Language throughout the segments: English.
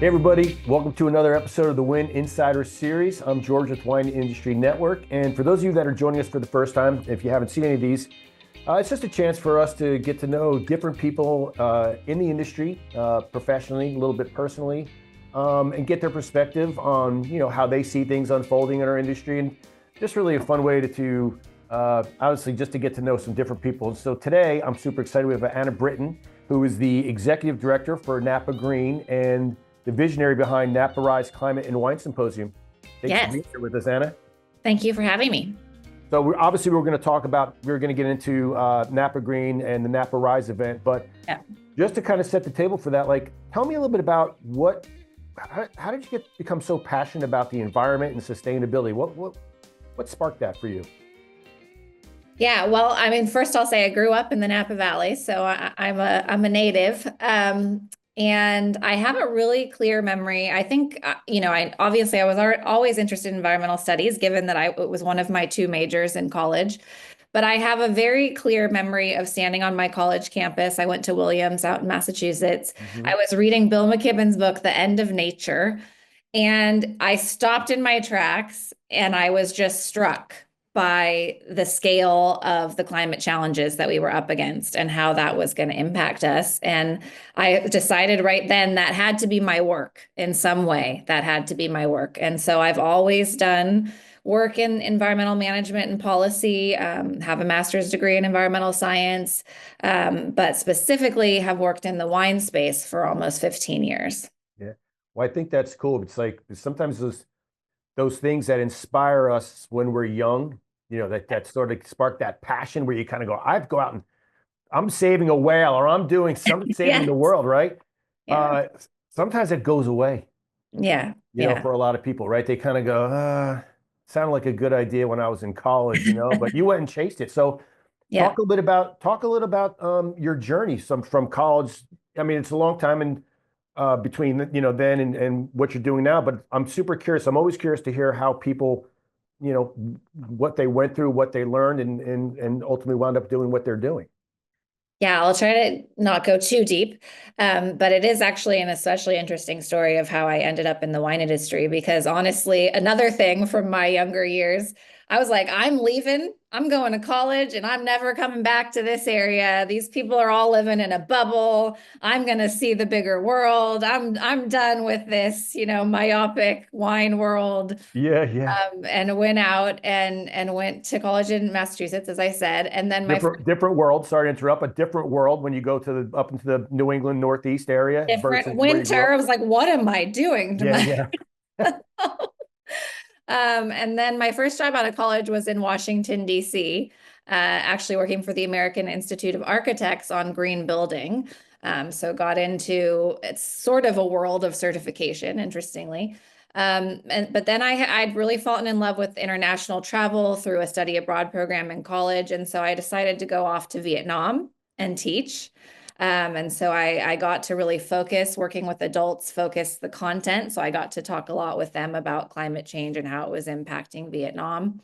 Hey everybody, welcome to another episode of the Win Insider Series. I'm George with Wine Industry Network, and for those of you that are joining us for the first time, if you haven't seen any of these, it's just a chance for us to get to know different people in the industry, professionally, a little bit personally, and get their perspective on how they see things unfolding in our industry, and just really a fun way to obviously just to get to know some different people. And so today, I'm super excited. We have Anna Brittain, who is the Executive Director for Napa Green and the visionary behind Napa RISE Climate and Wine Symposium. Thanks for being here with us, Anna. Thank you for having me. So we're going to get into Napa Green and the Napa RISE event, but just to kind of set the table for that, tell me a little bit about how did you become so passionate about the environment and sustainability? What sparked that for you? Yeah, well, I mean, first I'll say I grew up in the Napa Valley, so I'm a native. And I have a really clear memory. I think, I was always interested in environmental studies, given that it was one of my two majors in college. But I have a very clear memory of standing on my college campus. I went to Williams out in Massachusetts. Mm-hmm. I was reading Bill McKibben's book, The End of Nature. And I stopped in my tracks and I was just struck by the scale of the climate challenges that we were up against and how that was going to impact us. And I decided right then that had to be my work in some way. That had to be my work. And so I've always done work in environmental management and policy, have a master's degree in environmental science, but specifically have worked in the wine space for almost 15 years. Yeah, well, I think that's cool. It's like sometimes those things that inspire us when we're young, that sort of spark that passion where you kind of go, I go out and I'm saving a whale or I'm doing something saving the world, right? Yeah. Sometimes it goes away. Yeah. For a lot of people, right? They kind of go, sounded like a good idea when I was in college, but you went and chased it. So talk a little about your journey from college. I mean, it's a long time between then and what you're doing now, but I'm super curious. I'm always curious to hear how people what they went through, what they learned, and ultimately wound up doing what they're doing. Yeah, I'll try to not go too deep, but it is actually an especially interesting story of how I ended up in the wine industry, because honestly, another thing from my younger years, I was like, I'm leaving, I'm going to college and I'm never coming back to this area. These people are all living in a bubble. I'm going to see the bigger world. I'm done with this, myopic wine world. Yeah. And went out and went to college in Massachusetts, as I said. And then different world. Sorry to interrupt. A different world when you go to up into the New England Northeast area. Different winter. I was like, what am I doing to and then my first job out of college was in Washington, D.C., actually working for the American Institute of Architects on green building. So got into, it's sort of a world of certification, interestingly. But then I'd really fallen in love with international travel through a study abroad program in college. And so I decided to go off to Vietnam and teach. And so I got to really focus, working with adults, focus the content. So I got to talk a lot with them about climate change and how it was impacting Vietnam.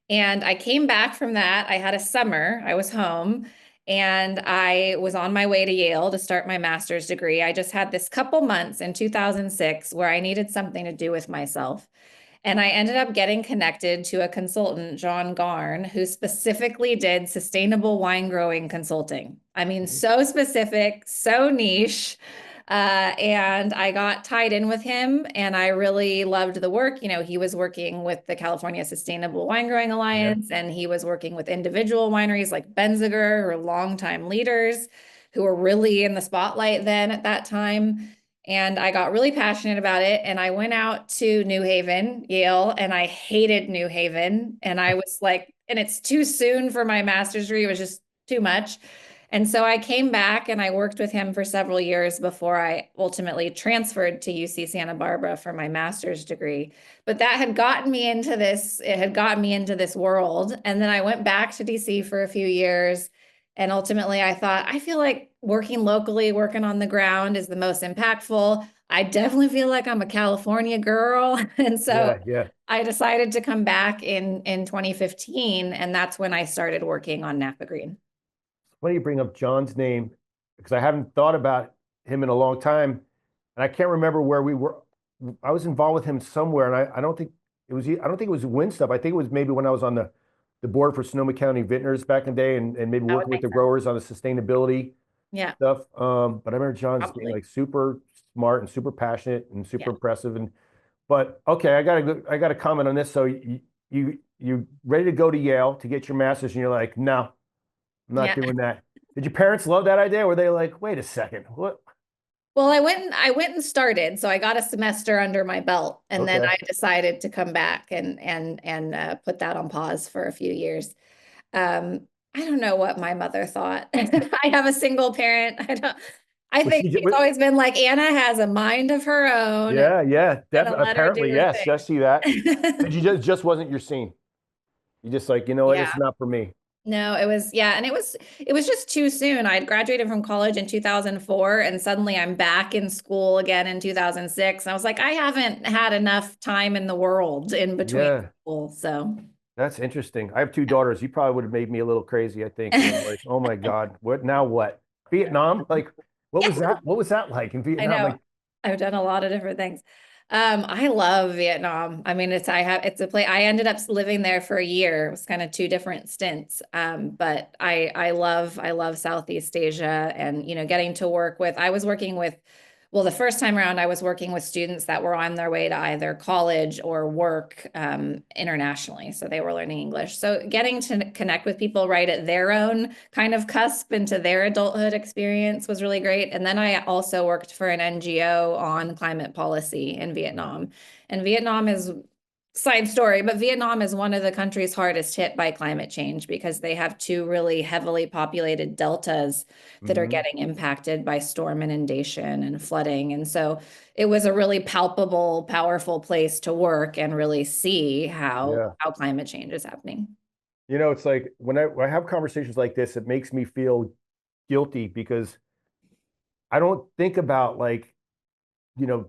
And I came back from that. I had a summer, I was home, and I was on my way to Yale to start my master's degree. I just had this couple months in 2006 where I needed something to do with myself. And I ended up getting connected to a consultant, John Garn, who specifically did sustainable wine growing consulting. I mean, so specific, so niche. And I got tied in with him and I really loved the work. He was working with the California Sustainable Wine Growing Alliance, and he was working with individual wineries like Benziger, who are longtime leaders who were really in the spotlight then at that time. And I got really passionate about it. And I went out to New Haven, Yale, and I hated New Haven. And I was like, and it's too soon for my master's degree. It was just too much. And so I came back and I worked with him for several years before I ultimately transferred to UC Santa Barbara for my master's degree. But that had gotten me into this, it had gotten me into this world. And then I went back to DC for a few years. And ultimately I thought, I feel like working locally, working on the ground is the most impactful. I definitely feel like I'm a California girl. And so I decided to come back in 2015. And that's when I started working on Napa Green. Why do you bring up John's name? Because I haven't thought about him in a long time. and I can't remember where we were. I was involved with him somewhere, and I don't think it was. I don't think it was wind stuff. I think it was maybe when I was on the board for Sonoma County Vintners back in the day, and maybe That would working with make the sense. growers on the sustainability Yeah, stuff. But I remember John's being probably. like super smart and super passionate and super Yeah. impressive. And but okay, I gotta comment on this. So you ready to go to Yale to get your master's, and you're like, no, I'm not Yeah. doing that. Did your parents love that idea? Were they like, wait a second, what? Well, I went and started, so I got a semester under my belt, and then Okay. I decided to come back and put that on pause for a few years. I don't know what my mother thought. I have a single parent. I Was think she, she's always been like, Anna has a mind of her own, and yeah, I'm gonna definitely. let her do Apparently, her yes. I see that. Did thing. you just wasn't your scene? You just like, you know what? This Yeah. is not for me. No, it was, yeah, and it was just too soon. I had graduated from college in 2004, and suddenly I'm back in school again in 2006. And I was like, I haven't had enough time in the world in between Yeah, school. So, that's interesting. I have two daughters. You probably would have made me a little crazy, I think. You know, yeah. like, oh my God, what now? What? Vietnam? Like, what was Yeah, that? What was that like in I Vietnam? know. Like, I've done a lot of different things. I love Vietnam. I mean, it's a place I ended up living there for a year. It was kind of two different stints. But I love Southeast Asia and getting to work with I was working with well, the first time around I was working with students that were on their way to either college or work internationally. So they were learning English. So getting to connect with people right at their own kind of cusp into their adulthood experience was really great. And then I also worked for an NGO on climate policy in Vietnam. And Vietnam is side story, but Vietnam is one of the countries hardest hit by climate change because they have two really heavily populated deltas that are mhm. getting impacted by storm inundation and flooding. And so it was a really palpable, powerful place to work and really see Yeah. how climate change is happening. You know, it's like when I have conversations like this, it makes me feel guilty because I don't think about like, you know,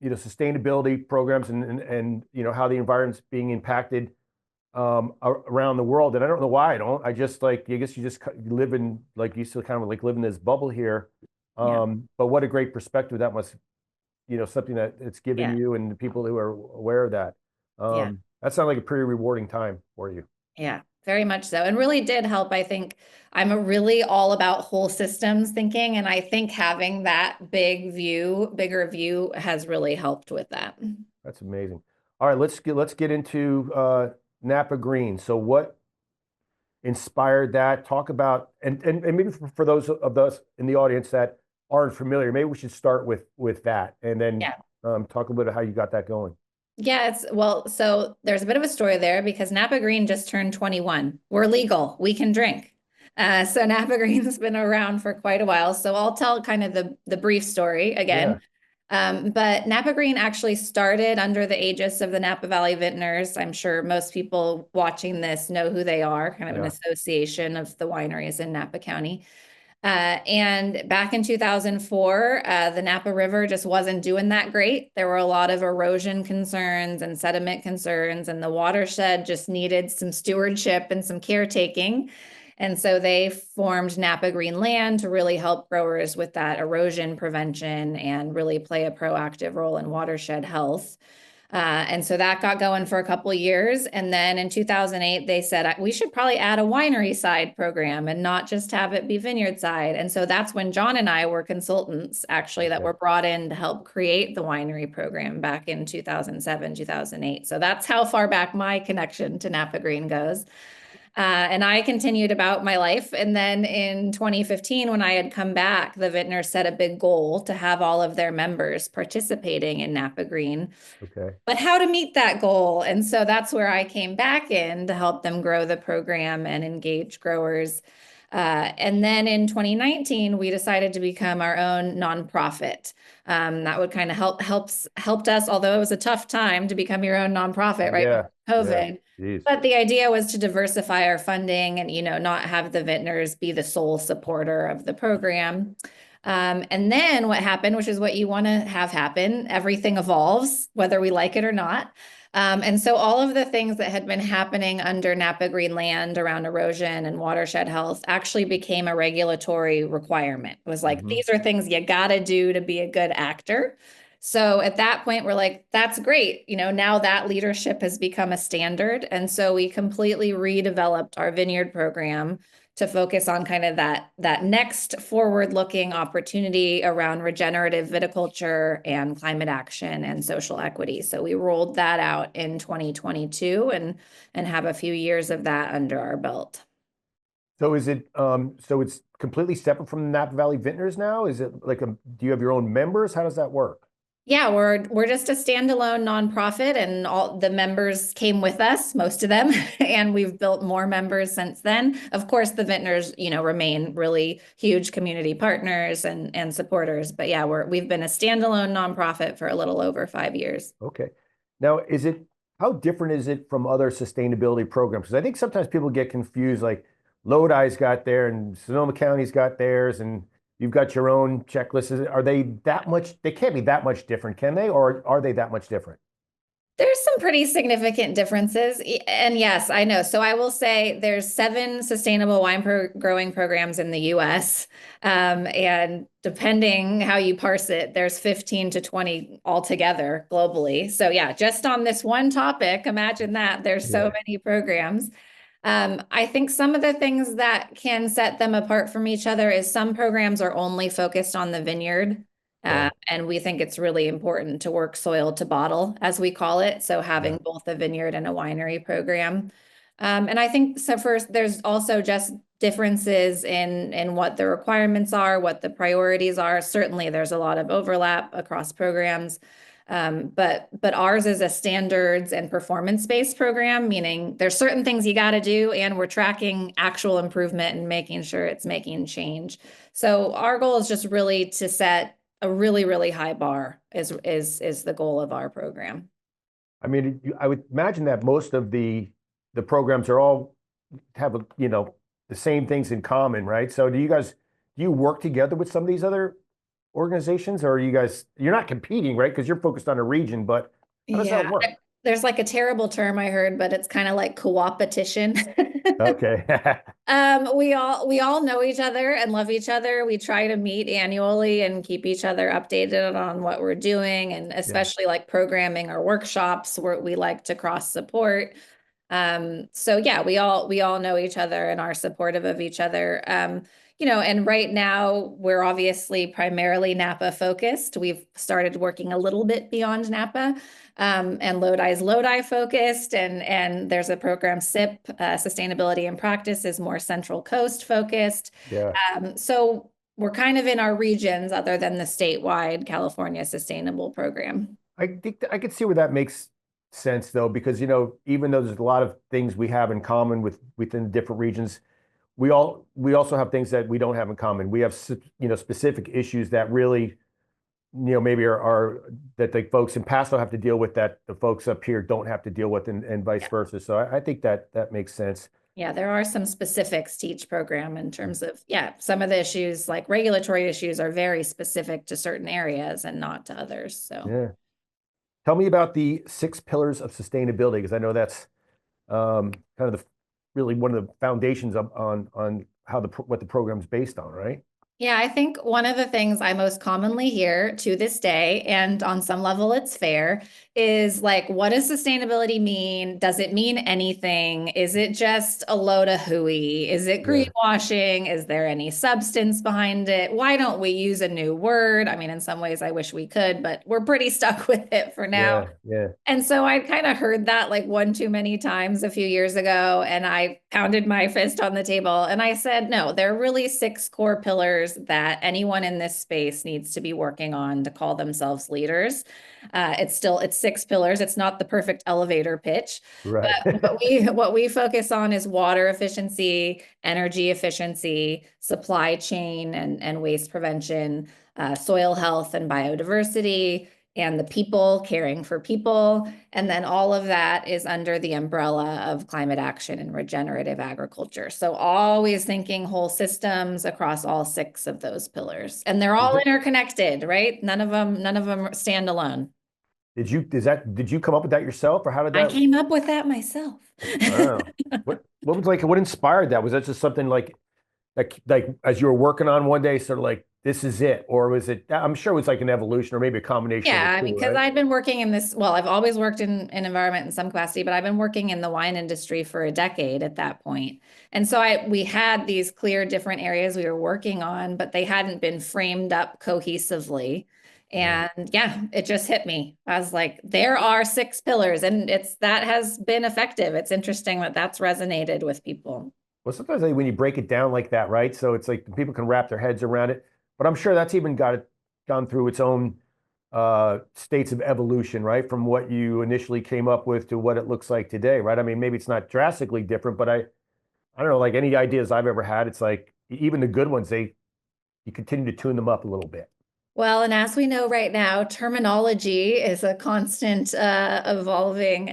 sustainability programs and how the environment's being impacted around the world. And I don't know why I don't. I just like, I guess you just live in, like, you still kind of like live in this bubble here. Yeah. But what a great perspective that must, something that it's given Yeah. you and the people who are aware of that. Yeah. That sounds like a pretty rewarding time for you. Yeah, very much so. And really did help. I think I'm a really all about whole systems thinking. And I think having that bigger view has really helped with that. That's amazing. All right, let's get into Napa Green. So what inspired that? Talk about and maybe for those of us in the audience that aren't familiar, maybe we should start with that and then Yeah. talk a little bit of how you got that going. Yeah, so there's a bit of a story there because Napa Green just turned 21. We're legal, we can drink. So Napa Green's been around for quite a while. So I'll tell kind of the brief story Yeah, again. But Napa Green actually started under the aegis of the Napa Valley Vintners. I'm sure most people watching this know who they are, kind of an yeah, association of the wineries in Napa County. And back in 2004, the Napa River just wasn't doing that great. There were a lot of erosion concerns and sediment concerns, and the watershed just needed some stewardship and some caretaking. And so they formed Napa Green Land to really help growers with that erosion prevention and really play a proactive role in watershed health. And so that got going for a couple of years. And then in 2008, they said we should probably add a winery side program and not just have it be vineyard side. And so that's when John and I were consultants actually that okay, were brought in to help create the winery program back in 2007, 2008. So that's how far back my connection to Napa Green goes. And I continued about my life. And then in 2015, when I had come back, the vintner set a big goal to have all of their members participating in Napa Green, okay, but how to meet that goal. And so that's where I came back in to help them grow the program and engage growers. And then in 2019, we decided to become our own nonprofit. That would kind of helped us, although it was a tough time to become your own nonprofit right yeah, before yeah. COVID. Jeez. But the idea was to diversify our funding and not have the vintners be the sole supporter of the program. And then what happened, which is what you want to have happen, everything evolves, whether we like it or not. And so all of the things that had been happening under Napa Green land around erosion and watershed health actually became a regulatory requirement. It was like, Hmm. these are things you gotta do to be a good actor. So at that point, we're like, that's great. Now that leadership has become a standard. And so we completely redeveloped our Vineyard program to focus on kind of that next forward-looking opportunity around regenerative viticulture and climate action and social equity. So we rolled that out in 2022 and have a few years of that under our belt. So is it so it's completely separate from the Napa Valley Vintners now? Is it like do you have your own members? How does that work? Yeah, we're just a standalone nonprofit, and all the members came with us, most of them, and we've built more members since then. Of course, the vintners, remain really huge community partners and supporters. But yeah, we've been a standalone nonprofit for a little over 5 years. Okay. Now, how different is it from other sustainability programs? Because I think sometimes people get confused, like Lodi's got there and Sonoma County's got theirs, and you've got your own checklists. Are they that much? They can't be that much different, can they? Or are they that much different? There's some pretty significant differences. And yes, I know. So I will say there's 7 sustainable wine growing programs in the US. And depending how you parse it, there's 15 to 20 altogether globally. So yeah, just on this one topic, imagine that there's so Yeah. many programs. I think some of the things that can set them apart from each other is some programs are only focused on the vineyard. Okay. And we think it's really important to work soil to bottle, as we call it. So Yeah. having both a vineyard and a winery program. And I think so first, there's also just differences in what the requirements are, what the priorities are. Certainly, there's a lot of overlap across programs. But ours is a standards and performance-based program, meaning there's certain things you got to do, and we're tracking actual improvement and making sure it's making change. So our goal is just really to set a really, really high bar is the goal of our program. I mean, I would imagine that most of the programs are all have the same things in common, right? So do you work together with some of these other organizations, or are you're not competing, right? Because you're focused on a region, but how does that Yeah, work? there's like a terrible term I heard, but it's kind of like co-opetition. Okay. We all know each other and love each other. We try to meet annually and keep each other updated on what we're doing, and Yeah. especially like programming or workshops where we like to cross support. So yeah, we all know each other and are supportive of each other. And right now we're obviously primarily Napa focused. We've started working a little bit beyond Napa, and Lodi's Lodi focused, and there's a program SIP, Sustainability and Practice, is more Central Coast focused. Yeah. So we're kind of in our regions other than the statewide California Sustainable Program. I think I could see where that makes sense though, because even though there's a lot of things we have in common within different regions, we also have things that we don't have in common. We have specific issues that really maybe are that the folks in Paso have to deal with that the folks up here don't have to deal with, and vice versa. So I think that makes sense. Yeah, there are some specifics to each program in terms of, yeah, some of the issues like regulatory issues are very specific to certain areas and not to others. So, Yeah. Tell me about the 6 pillars of sustainability, because I know that's kind of really one of the foundations on how what the program's based on, right? yeah, I think one of the things I most commonly hear to this day, and on some level it's fair, is like, what does sustainability mean? Does it mean anything? Is it just a load of hooey? Is it Yeah. greenwashing? Is there any substance behind it? Why don't we use a new word? I mean, in some ways I wish we could, but we're pretty stuck with it for now. Yeah. Yeah. And so I kind of heard that like one too many times a few years ago, and I pounded my fist on the table and I said, no, there are really 6 core pillars that anyone in this space needs to be working on to call themselves leaders. It's 6 pillars. It's not the perfect elevator pitch, Right. but what we focus on is water efficiency, energy efficiency, supply chain and waste prevention, soil health and biodiversity, and the people, caring for people. And then all of that is under the umbrella of climate action and regenerative agriculture. So always thinking whole systems across all 6 of those pillars. And they're Is all it? interconnected, right? None of them stand alone. Did you come up with that yourself, or how did I that? came up with that myself. Wow. What was like, what inspired that? Was that just something like as you were working on one day, sort of like, this is it? Or was it, I'm sure it was like an evolution or maybe a combination of the Yeah, I mean, two, because right? I've been working in this, well, I've always worked in environment in some capacity, but I've been working in the wine industry for a decade at that point. And so we had these clear different areas we were working on, but they hadn't been framed up cohesively. Right. And yeah, it just hit me. I was like, there are six pillars, and that has been effective. It's interesting that that's resonated with people. Well, sometimes like, when you break it down like that, right? So it's like people can wrap their heads around it, but I'm sure that's even gone through its own states of evolution, right? From what you initially came up with to what it looks like today, right? I mean, maybe it's not drastically different, but I don't know, like any ideas I've ever had, it's like even the good ones, you continue to tune them up a little bit. Well, and as we know right now, terminology is a constant evolving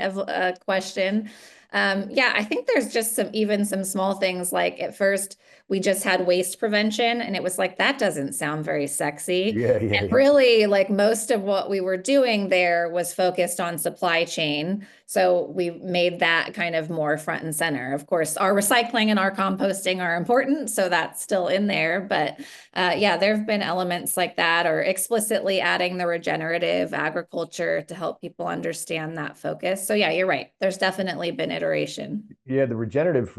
question. Yeah, I think there's just even some small things like at first we just had waste prevention, and it was like that doesn't sound very sexy. Yeah, yeah, And yeah. really, like most of what we were doing there was focused on supply chain. So we made that kind of more front and center. Of course, our recycling and our composting are important, so that's still in there. But yeah, there have been elements like that, or explicitly adding the regenerative agriculture to help people understand that focus. So yeah, you're right. There's definitely been iteration. Yeah, the regenerative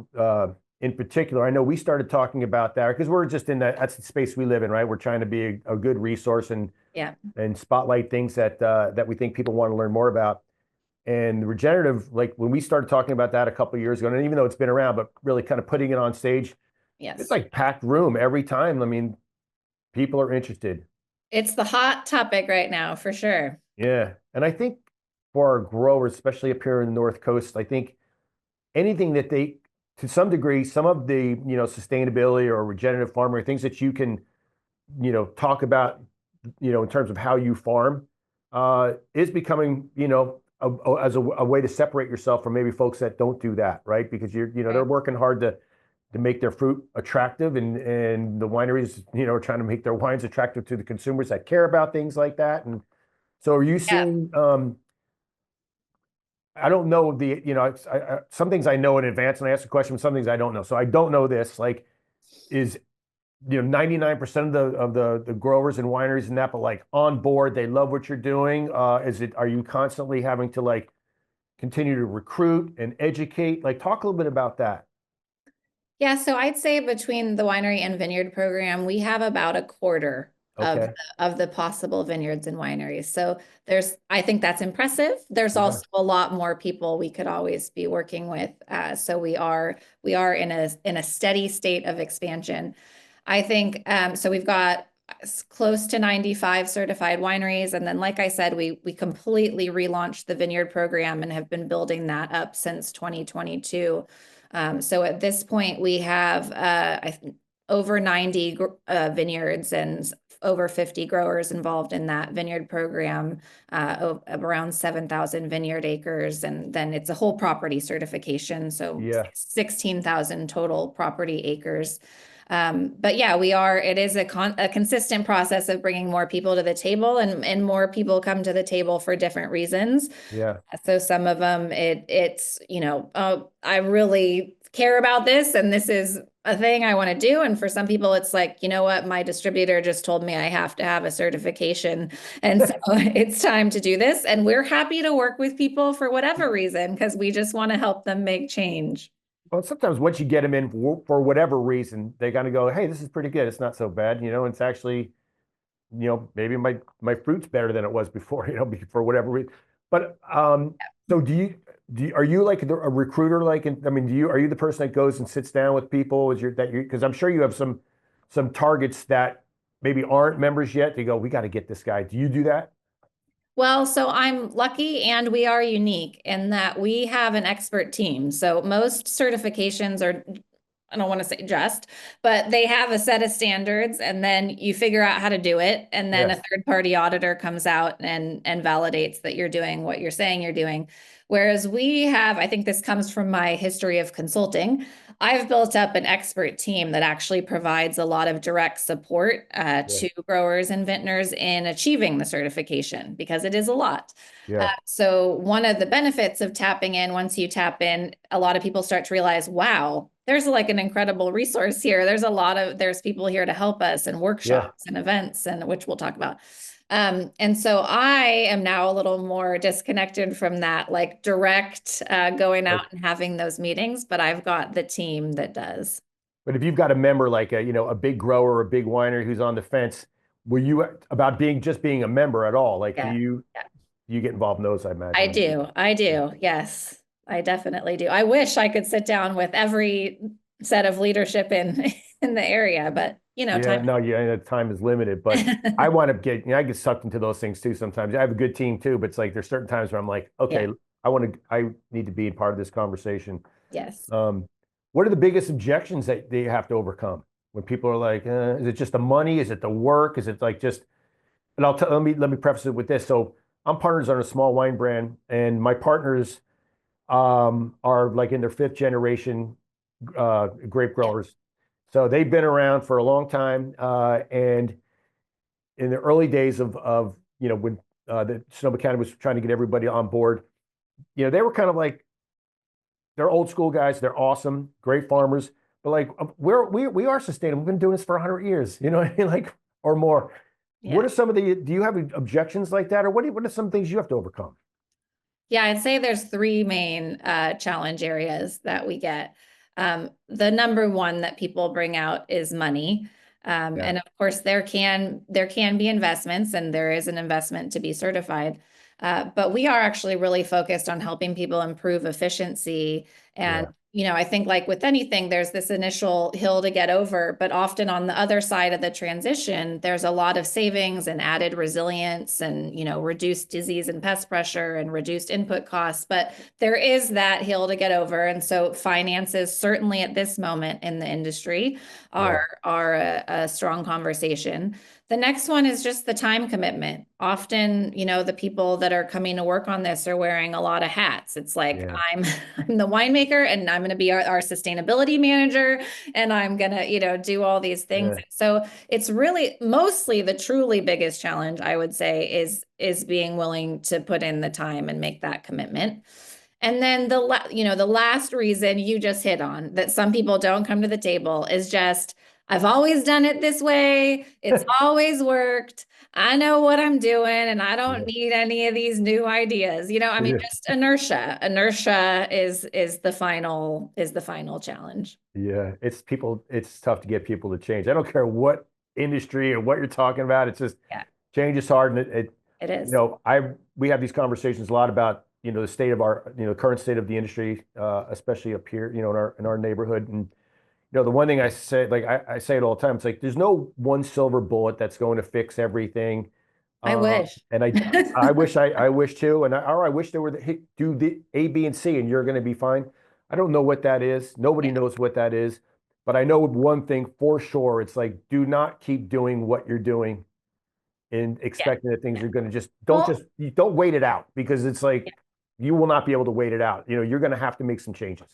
in particular, I know we started talking about that because we're just that's the space we live in, right? We're trying to be a good resource Yeah. and spotlight things that we think people want to learn more about. And the regenerative, like when we started talking about that a couple of years ago, and even though it's been around, but really kind of putting it on stage, it's Yes. like packed room every time. I mean, people are interested. It's the hot topic right now for sure. Yeah. And I think for our growers, especially up here in the North Coast, I think anything that to some degree, some of the, sustainability or regenerative farming, things that you can, talk about, in terms of how you farm, is becoming, as a way to separate yourself from maybe folks that don't do that, right? Because they're Right. working hard to make their fruit attractive, and the wineries, are trying to make their wines attractive to the consumers that care about things like that. And so, are you Yeah. seeing? I don't know some things I know in advance, and I ask a question. Some things I don't know. So I don't know this. Like, is 99% of the growers and wineries in Napa like on board? They love what you're doing. Are you constantly having to like continue to recruit and educate? Like, talk a little bit about that. Yeah, so I'd say between the winery and vineyard program, we have about a quarter Okay. of the possible vineyards and wineries. So I think that's impressive. There's Yeah. also a lot more people we could always be working with. So we are in a steady state of expansion. I think so. We've got close to 95 certified wineries, and then, like I said, we completely relaunched the vineyard program and have been building that up since 2022. So at this point, we have over 90 vineyards and over 50 growers involved in that vineyard program, around 7,000 vineyard acres. And then it's a whole property certification. So Yeah. 16,000 total property acres. But yeah, it is a consistent process of bringing more people to the table, and more people come to the table for different reasons. Yeah. So some of them it's, I really care about this and this is a thing I want to do. And for some people, it's like, you know what, my distributor just told me I have to have a certification. And so it's time to do this. And we're happy to work with people for whatever reason, because we just want to help them make change. Well, sometimes once you get them in for whatever reason, they kind of go, "Hey, this is pretty good. It's not so bad." It's actually, maybe my fruit's better than it was before, for whatever reason. But so are you like a recruiter? Like, I mean, are you the person that goes and sits down with people? Because I'm sure you have some targets that maybe aren't members yet. They go, "We got to get this guy." Do you do that? Well, so I'm lucky and we are unique in that we have an expert team. So most certifications are, I don't want to say just, but they have a set of standards and then you figure out how to do it. And then a Yes. third party auditor comes out and validates that you're doing what you're saying you're doing. Whereas we have, I think this comes from my history of consulting. I've built up an expert team that actually provides a lot of direct support Yeah. to growers and vintners in achieving the certification because it is a lot. Yeah. So one of the benefits of tapping in, once you tap in, a lot of people start to realize, wow, there's like an incredible resource here. There's people here to help us and Yeah. workshops and events, and which we'll talk about. And so I am now a little more disconnected from that, like direct going Right. out and having those meetings, but I've got the team that does. But if you've got a member like a big grower or a big winery who's on the fence, were you about being a member at all? Like, Yeah. you get involved in those, I I imagine. do. I do. Yes, I definitely do. I wish I could sit down with every set of leadership in in the area, but Yeah, time. no, yeah, time is limited, but I want to I get sucked into those things too sometimes. I have a good team too, but it's like there's certain times where I'm like, okay, Yeah. I need to be a part of this conversation. Yes. Um, what are the biggest objections that they have to overcome when people are like, is it just the money? Is it the work? Is it like just, and let me preface it with this. So I'm partners on a small wine brand, and my partners are like in their fifth generation grape Yeah. growers. So they've been around for a long time, and in the early days of when the Sonoma County was trying to get everybody on board, they were kind of like they're old school guys. They're awesome, great farmers, but like we are sustainable. We've been doing this for 100 years, you know what I mean, like or more. What Yeah. are some of the? Do you have objections like that, or what are some things you have to overcome? Yeah, I'd say there's three main challenge areas that we get. The number one that people bring out is money. Yeah, And of course, there can be investments, and there is an investment to be certified. But we are actually really focused on helping people improve efficiency. And yeah, I think like with anything, there's this initial hill to get over, but often on the other side of the transition, there's a lot of savings and added resilience and reduced disease and pest pressure and reduced input costs. But there is that hill to get over. And so finances, certainly at this moment in the industry, yeah, are a strong conversation. The next one is just the time commitment. Often, the people that are coming to work on this are wearing a lot of hats. It's like yeah, I'm the winemaker, and I'm going to be our sustainability manager, and I'm going to, do all these things. yeah, So it's really mostly the truly biggest challenge, I would say, is being willing to put in the time and make that commitment. And then the last reason you just hit on that some people don't come to the table is just, I've always done it this way. It's always worked. I know what I'm doing, and I don't yeah, need any of these new ideas. I mean, yeah. just inertia. Inertia is the final challenge. Yeah, it's tough to get people to change. I don't care what industry or what you're talking about. It's just Yeah, change is hard, and it it is. we have these conversations a lot about the state of our current state of the industry, especially up here, in our neighborhood. And the one thing I say, like I say it all the time, it's like there's no one silver bullet that's going to fix everything. I wish. And I wish too, or I wish there were do the A, B, and C, and you're going to be fine. I don't know what that is. Nobody Yeah, knows what that is, but I know one thing for sure. It's like do not keep doing what you're doing and yeah, expecting that things yeah. are going to Well, you don't wait it out because it's yeah. like you will not be able to wait it out. You're going to have to make some changes.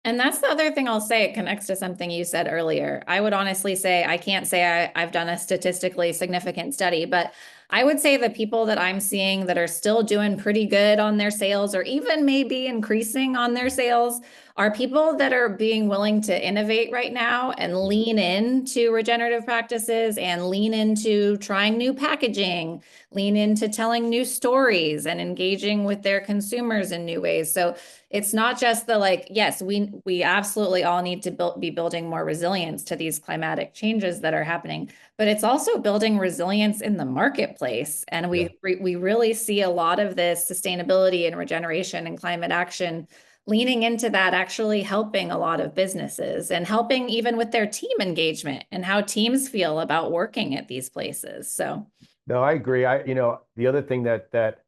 And that's the other thing I'll say. It connects to something you said earlier. I would honestly say, I can't say I've done a statistically significant study, but I would say the people that I'm seeing that are still doing pretty good on their sales, or even maybe increasing on their sales, are people that are being willing to innovate right now and Yeah. lean into regenerative practices and lean into trying new packaging, lean into telling new stories and engaging with their consumers in new ways. So it's not just the like, yes, we absolutely all need to be building more resilience to these climatic changes that are happening, but it's also building resilience in the marketplace. And Yeah. we really see a lot of this sustainability and regeneration and climate action leaning into that, actually helping a lot of businesses and helping even with their team engagement and how teams feel about working at these places. So No, I agree. The other thing that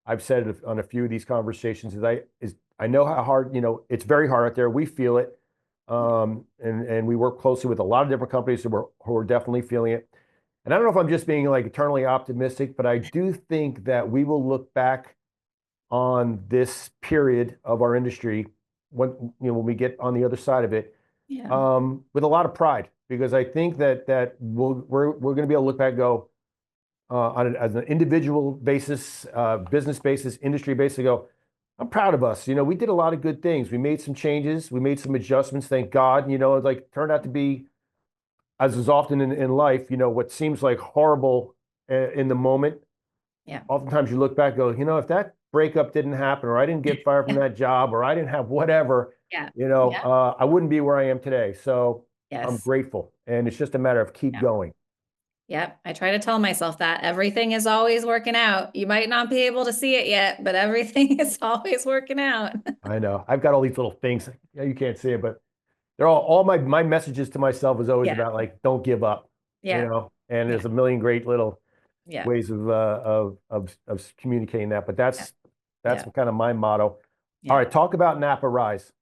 I've said on a few of these conversations is I know how hard, it's very hard out there. We feel it. And we work closely with a lot of different companies who are definitely feeling it. And I don't know if I'm just being like eternally optimistic, but I do think that we will look back on this period of our industry when we get on the other side of it. Yeah. with a lot of pride, because I think that we're going to be able to look back and go, as an individual basis, business basis, industry basis, go, I'm proud of us. We did a lot of good things. We made some changes. We made some adjustments. Thank God. It like turned out to be, as is often in life, what seems like horrible in the moment. Yeah. Oftentimes you look back and go, if that breakup didn't happen, or I didn't get fired from that job, or I didn't have whatever, Yeah. Yeah. I wouldn't be where I am today. So I'm Yes. grateful. And it's just a matter of keep Yeah. going. Yep. I try to tell myself that everything is always working out. You might not be able to see it yet, but everything is always working out. I know. I've got all these little things. Yeah, you can't see it, but they're all my messages to myself is always Yeah. about like, don't give up, Yeah. and Yeah. there's a million great little Yeah. ways of communicating that, but Yeah. that's Yeah. kind of my motto. All Yeah. right, talk about Napa Rise.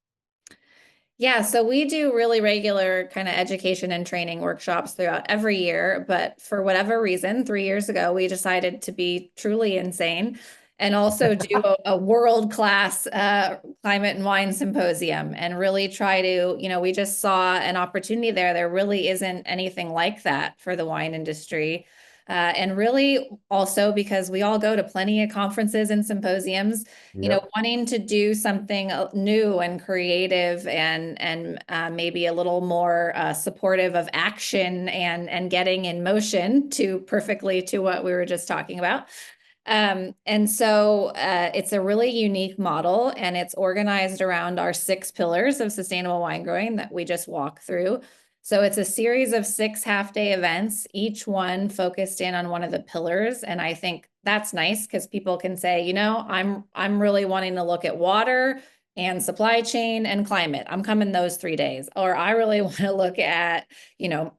Yeah, so we do really regular kind of education and training workshops throughout every year. But for whatever reason, 3 years ago, we decided to be truly insane and also do a world-class climate and wine symposium and really try to, we just saw an opportunity there. There really isn't anything like that for the wine industry. And really also because we all go to plenty of conferences and symposiums, Yep. wanting to do something new and creative and maybe a little more supportive of action and getting in motion to perfectly to what we were just talking about. And so it's a really unique model, and it's organized around our 6 pillars of sustainable wine growing that we just walked through. So it's a series of 6 half-day events, each one focused in on one of the pillars. And I think that's nice because people can say, I'm really wanting to look at water and supply chain and climate. I'm coming those 3 days. Or I really want to look at,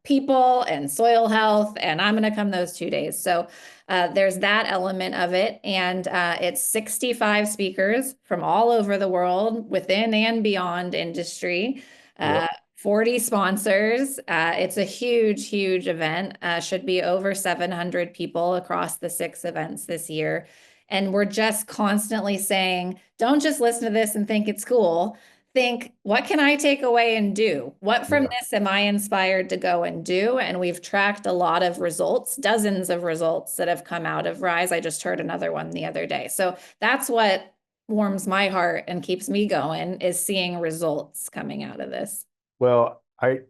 people and soil health, and I'm going to come those 2 days. So there's that element of it. And it's 65 speakers from all over the world, within and beyond industry. Yep. 40 sponsors. It's a huge, huge event. Should be over 700 people across the 6 events this year. And we're just constantly saying, don't just listen to this and think it's cool. Think, what can I take away and do? What from Yeah. this am I inspired to go and do? And we've tracked a lot of results, dozens of results that have come out of Rise. I just heard another one the other day. So that's what warms my heart and keeps me going, is seeing results coming out of this. Well, I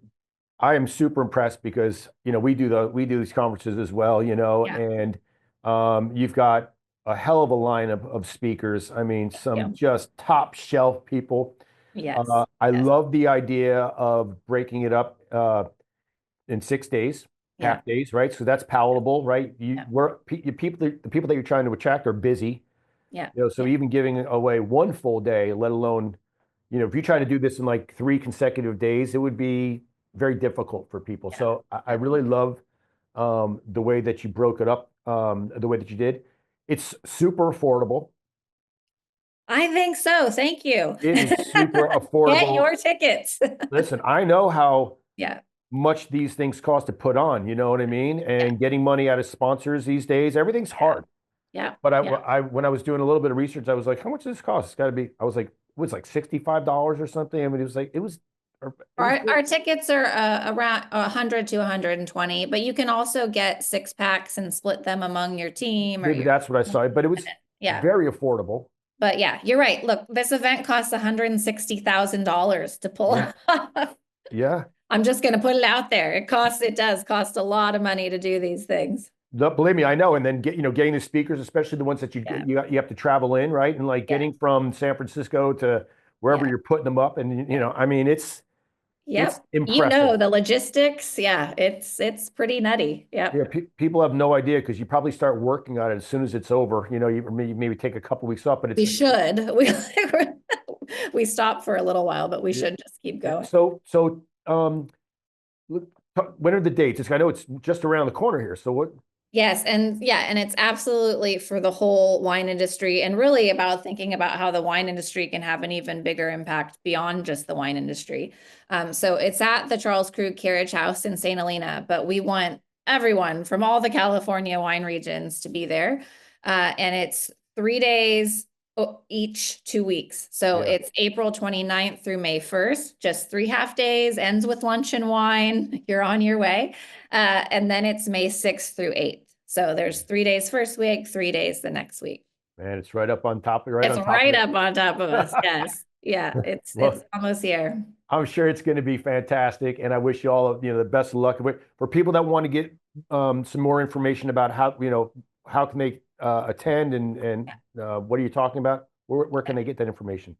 am super impressed because we do these conferences as well, Yeah. and you've got a hell of a line of speakers. I mean, Yeah. some just top shelf people. Yes. I Yes. love the idea of breaking it up in 6 days, Yeah. half days, right? So that's palatable, right? Yeah. The people that you're trying to attract are busy, Yeah. so Yeah. even giving away one full day, let alone, if you're trying to do this in like 3 consecutive days, it would be very difficult for people. Yeah. So I Yeah. really love the way that you broke it up, the way that you did. It's super affordable. I think so. Thank you. It is super Get affordable. your tickets. Listen, I know how Yeah. much these things cost to put on, you know what I mean? Yeah. And getting money out of sponsors these days, everything's hard. Yeah. But Yeah. when I was doing a little bit of research, I was like, how much does this cost? It's got to be, I was like, it was like $65 or something. I mean, it was Our tickets are around 100 to 120, but you can also get 6 packs and split them among your team or maybe your. that's what I saw, but it was Yeah. very affordable. But yeah, you're right. Look, this event costs $160,000 to pull Yeah. off. Yeah. I'm just going to put it out there. It does cost a lot of money to do these things. No, believe me, I know. And then getting the speakers, especially the ones that Yeah. you have to travel in, right? And like Yeah. getting from San Francisco to wherever Yeah. you're putting them up, and I mean, it's Yep. impressive. The logistics. Yeah, it's pretty nutty. Yeah, Yep. people have no idea because you probably start working on it as soon as it's over. You maybe take a couple weeks off, but We it's should. We stop for a little while, but we yeah. should just keep going. So look, when are the dates? I know it's just around the corner here. So what? Yes, and yeah, and it's absolutely for the whole wine industry and really about thinking about how the wine industry can have an even bigger impact beyond just the wine industry. So it's at the Charles Krug Carriage House in St. Helena, but we want everyone from all the California wine regions to be there. And it's 3 days, each 2 weeks. So Yeah. it's April 29th through May 1st, just 3 half days, ends with lunch and wine. You're on your way. And then it's May 6th through 8th. So there's 3 days first week, 3 days the next week. Man, it's right up on top, right It's on top right of up on top of us. it. Yes. Yeah, it's Well, almost here. I'm sure it's going to be fantastic, and I wish you all, the best of luck. For people that want to get some more information about how can they attend and what are you talking about? Where can they get that information?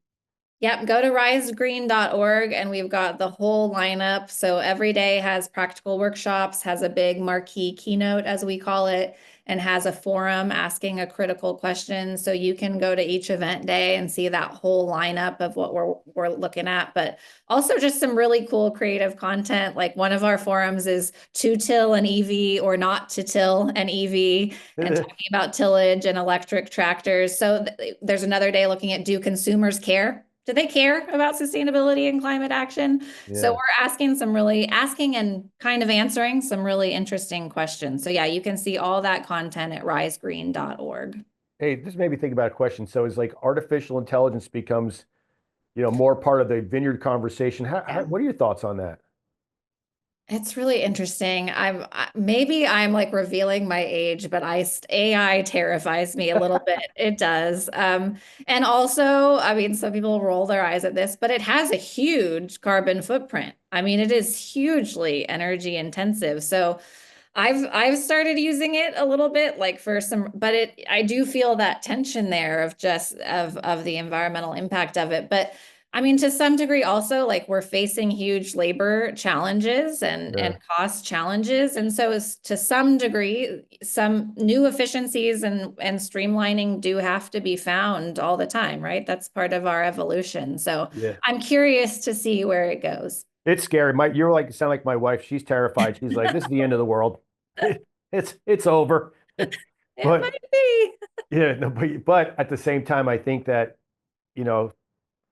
Yep, go to risegreen.org and we've got the whole lineup. So every day has practical workshops, has a big marquee keynote, as we call it, and has a forum asking a critical question. So you can go to each event day and see that whole lineup of what we're looking at, but also just some really cool creative content. Like one of our forums is to till an EV or not to till an EV, and talking about tillage and electric tractors. So there's another day looking at, do consumers care? Do they care about sustainability and climate action? So Yeah. we're asking and kind of answering some really interesting questions. So yeah, you can see all that content at risegreen.org. Hey, this made me think about a question. So as like artificial intelligence becomes, more part of the vineyard conversation, Yeah. what are your thoughts on that? It's really interesting. Maybe I'm like revealing my age, but AI terrifies me a little bit. It does. And also, I mean, some people roll their eyes at this, but it has a huge carbon footprint. I mean, it is hugely energy intensive. So I've started using it a little bit, like for some, but I do feel that tension there of just of the environmental impact of it. But I mean, to some degree also, like we're facing huge labor challenges and Yeah. cost challenges. And so to some degree, some new efficiencies and streamlining do have to be found all the time, right? That's part of our evolution. So Yeah. I'm curious to see where it goes. It's scary. Sound like my wife. She's terrified. She's like, this is the end of the world. It's over. It But might be. yeah, no, but at the same time, I think that, you know,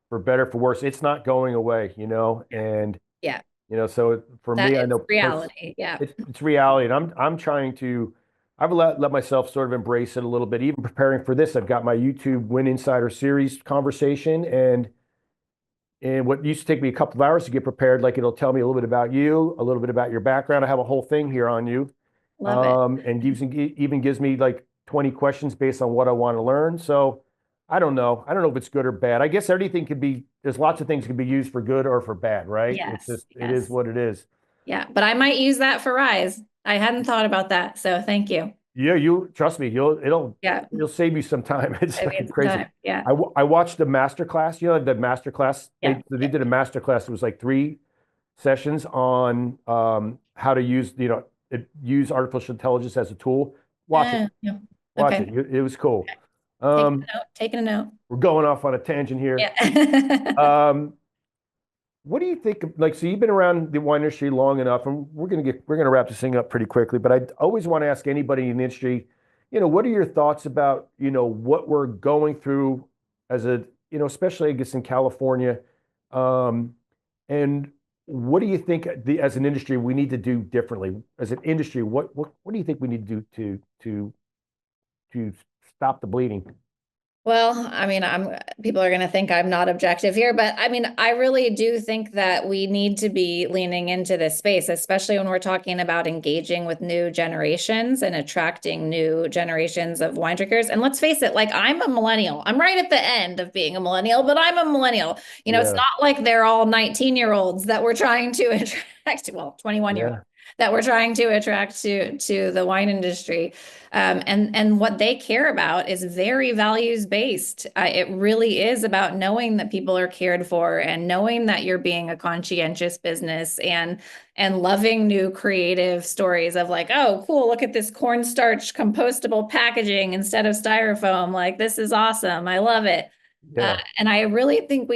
for better, for worse, it's not going away, and Yeah. so for That me, I is know reality. Yeah. it's reality, and I'm trying to. I've let myself sort of embrace it a little bit. Even preparing for this, I've got my YouTube Win Insider Series conversation, and what used to take me a couple of hours to get prepared, like it'll tell me a little bit about you, a little bit about your background. I have a whole thing here on you, Love it. and even gives me like 20 questions based on what I want to learn. So I don't know. I don't know if it's good or bad. I guess everything could be. There's lots of things can be used for good or for bad, right? It's Yes. just it is Yes. what it is. Yeah. But I might use that for Rise. I hadn't thought about that. So thank you. Yeah, you trust me. Yeah. It'll save you some time. It's I like mean, some crazy. time. Yeah. I watched the master class. The master class. Yeah. They did a master class. It was like 3 sessions on how to use artificial intelligence as a tool. Watch it. Yeah. Watch Okay. it. It was cool. Taking Um, a note. Taking a note. we're going off on a tangent here. Yeah. Um, what do you think like, so you've been around the wine industry long enough, and we're gonna wrap this thing up pretty quickly, but I always want to ask anybody in the industry, what are your thoughts about, what we're going through as especially I guess in California, um, and what do you think as an industry we need to do differently? As an industry, what do you think we need to do to stop the bleeding? Well, I mean, people are going to think I'm not objective here, but I mean, I really do think that we need to be leaning into this space, especially when we're talking about engaging with new generations and attracting new generations of wine drinkers. And let's face it, like I'm a millennial. I'm right at the end of being a millennial, but I'm a millennial. It's Yeah, not like they're all 19-year-olds that we're trying to attract, well, 21-year-olds yeah, that we're trying to attract to the wine industry. And what they care about is very values based. It really is about knowing that people are cared for and knowing that you're being a conscientious business and loving new creative stories of like, oh, cool, look at this cornstarch compostable packaging instead of styrofoam. Like, this is awesome. I love it. yeah, And I really think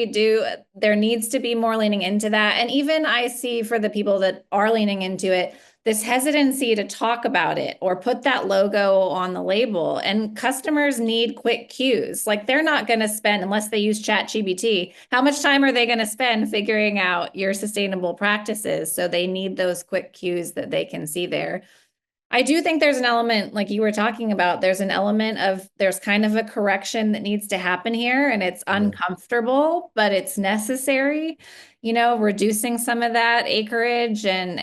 there needs to be more leaning into that. And even I see for the people that are leaning into it, this hesitancy to talk about it or put that logo on the label. And customers need quick cues. Like they're not going to spend, unless they use ChatGPT, how much time are they going to spend figuring out your sustainable practices? So they need those quick cues that they can see there. I do think there's an element, like you were talking about, there's an element of there's kind of a correction that needs to happen here, and it's Yeah. uncomfortable, but it's necessary. Reducing some of that acreage and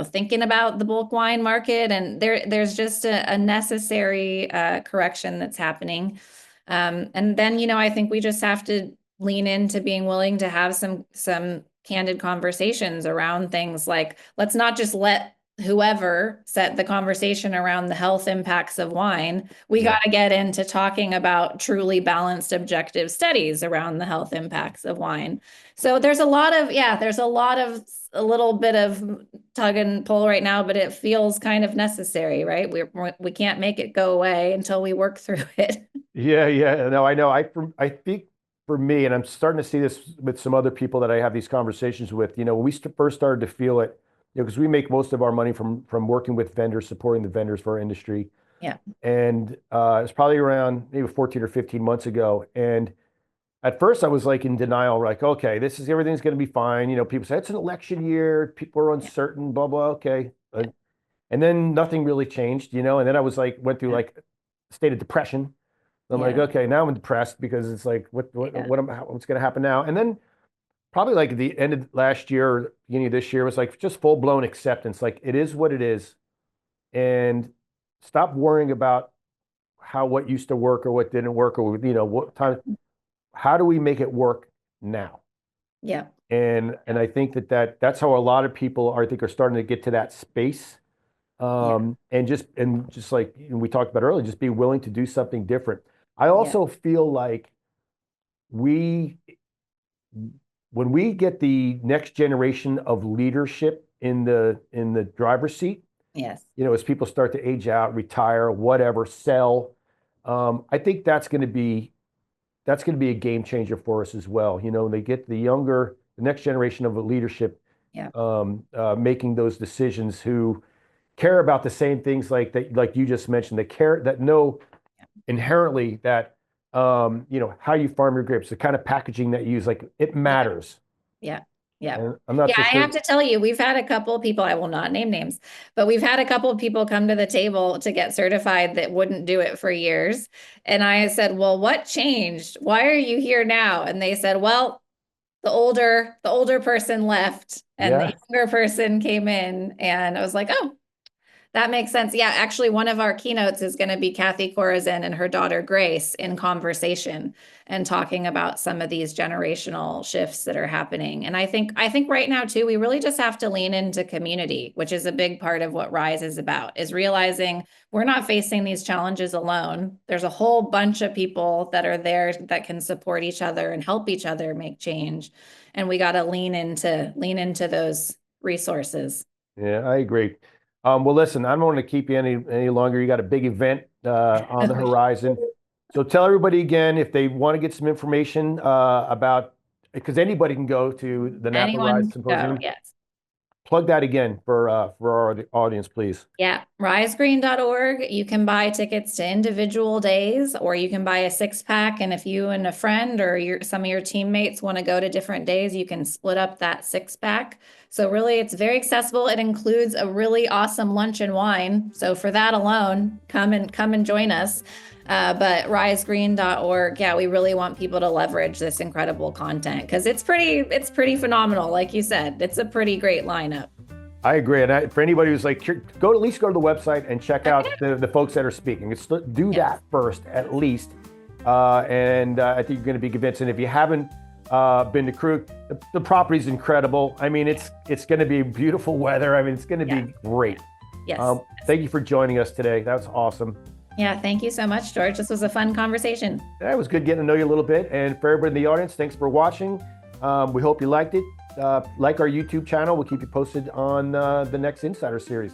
thinking about the bulk wine market, and there's just a necessary correction that's happening. And then, I think we just have to lean into being willing to have some candid conversations around things like, let's not just let whoever set the conversation around the health impacts of wine. We Yeah. got to get into talking about truly balanced objective studies around the health impacts of wine. So there's a lot of a little bit of tug and pull right now, but it feels kind of necessary, right? We can't make it go away until we work through it. Yeah, yeah. No, I know. I think for me, and I'm starting to see this with some other people that I have these conversations with, when we first started to feel it, because we make most of our money from working with vendors, supporting the vendors for our industry. Yeah. And it's probably around maybe 14 or 15 months ago. And at first I was like in denial, like, okay, everything's going to be fine. People say it's an election year, people are uncertain, blah, blah. Okay. And then nothing really changed, and then I was like, went through like a state of depression. I'm like, Yeah. okay, now I'm depressed because it's like, what's going to happen now? And then probably like the end of last year or beginning of this year was like just full blown acceptance. Like it is what it is, and stop worrying about what used to work or what didn't work or what time. How do we make it work now? Yeah. And I think that's how a lot of people are, I think, are starting to get to that space. And just like we talked about earlier, just be willing to do something different. I also feel like when we get the next generation of leadership in the driver's seat, Yes. as people start to age out, retire, whatever, sell, I think that's going to be a game changer for us as well. They get the next generation of leadership, making those decisions, who care about the same things like you just mentioned. They care, that know inherently that how you farm your grapes, the kind of packaging that you use, like it matters. Yeah. Yeah. And I'm not so I sure. have to tell you, we've had a couple of people, I will not name names, but we've had a couple of people come to the table to get certified that wouldn't do it for years. And I said, well, what changed? Why are you here now? And they said, well, the older person left and the Yeah. younger person came in. And I was like, oh, that makes sense. Yeah, actually, one of our keynotes is going to be Kathy Corazin and her daughter Grace in conversation and talking about some of these generational shifts that are happening. And I think right now too, we really just have to lean into community, which is a big part of what RISE is about, is realizing we're not facing these challenges alone. There's a whole bunch of people that are there that can support each other and help each other make change. And we got to lean into those resources. Yeah, I agree. Well, listen, I don't want to keep you any longer. You got a big event on the horizon. So tell everybody again, if they want to get some information about, because anybody can go to the Napa Anyone RISE can go, Symposium. yes. Plug that again for our audience, please. Yeah, risegreen.org. You can buy tickets to individual days, or you can buy a 6-pack. And if you and a friend or some of your teammates want to go to different days, you can split up that 6-pack. So really, it's very accessible. It includes a really awesome lunch and wine. So for that alone, come and join us. But risegreen.org, yeah, we really want people to leverage this incredible content because it's pretty phenomenal. Like you said, it's a pretty great lineup. I agree. And for anybody who's like, at least go to the website and check out the folks that are speaking. Do that first, at least. And I think you're going to be convinced. And if you haven't been to Krug, the property's incredible. I mean, it's going to be beautiful weather. I mean, it's going to be great. Yes. Thank you for joining us today. That was awesome. Yeah, thank you so much, George. This was a fun conversation. That was good getting to know you a little bit. And for everybody in the audience, thanks for watching. We hope you liked it. Like our YouTube channel. We'll keep you posted on the next Insider series.